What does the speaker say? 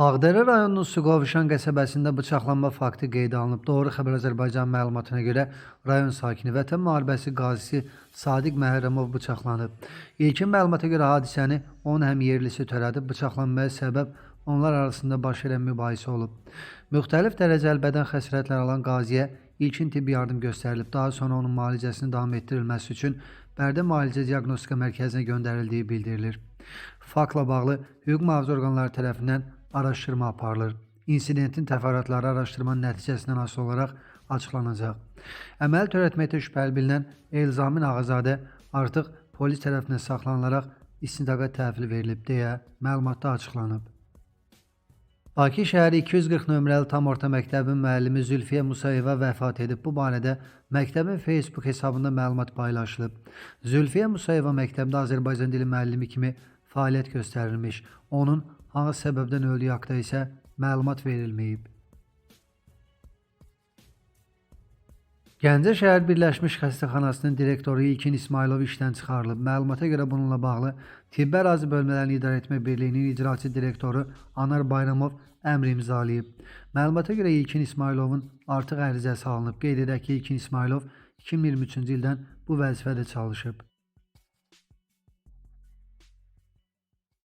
Ağdərə rayonunun Suqovuşan qəsəbəsində bıçaqlanma faktı qeydə alınıb. Doğru Xəbər Azərbaycan məlumatına görə rayon sakini Vətən müharibəsi qazisi Sadiq Məhərrəmov bıçaqlanıb. İlkin məlumata görə hadisəni onun həmyerlisi törədib. Bıçaqlanmaya səbəb onlar arasında baş verən mübahisə olub. Müxtəlif dərəcəli bədən xəsarətləri alan qaziyə ilkin tibbi yardım göstərilib. Daha sonra onun müalicəsinin davam etdirilməsi üçün Bərdə Müalicə Diaqnostika Mərkəzinə göndərildiyi bildirilir. Faktla bağlı hüquq mühafizə orqanları tərəfindən araşdırma aparılır. İnsidentin təfərrüatları araşdırmanın nəticəsindən asılı olaraq açıqlanacaq. Əməl törətməkdə şübhəli bilinən Elzamin Ağazadə artıq polis tərəfindən saxlanılaraq istintaqa təhvil verilib deyə məlumatda açıqlanıb. Bakı şəhəri 240 nömrəli tam orta məktəbin müəllimi Zülfiyə Musayeva vəfat edib. Bu barədə məktəbin Facebook hesabında məlumat paylaşılıb. Zülfiyə Musayeva məktəbdə Azərbaycan dili müəllimi kimi fəaliyyət göstərilmiş. Onun hansı səbəbdən öldüyü haqqında isə məlumat verilməyib. Gəncə şəhər Birləşmiş Xəstəxanasının direktoru İlkin İsmailov işdən çıxarılıb. Məlumata görə bununla bağlı Tibbi Ərazi Bölmələrini İdarə Etmə Birliyinin icraçı direktoru Anar Bayramov əmr imzalayıb. Məlumata görə İlkin İsmailovun artıq ərizəsi alınıb. Qeyd edək ki, İlkin İsmailov 2023-cü ildən bu vəzifədə çalışıb.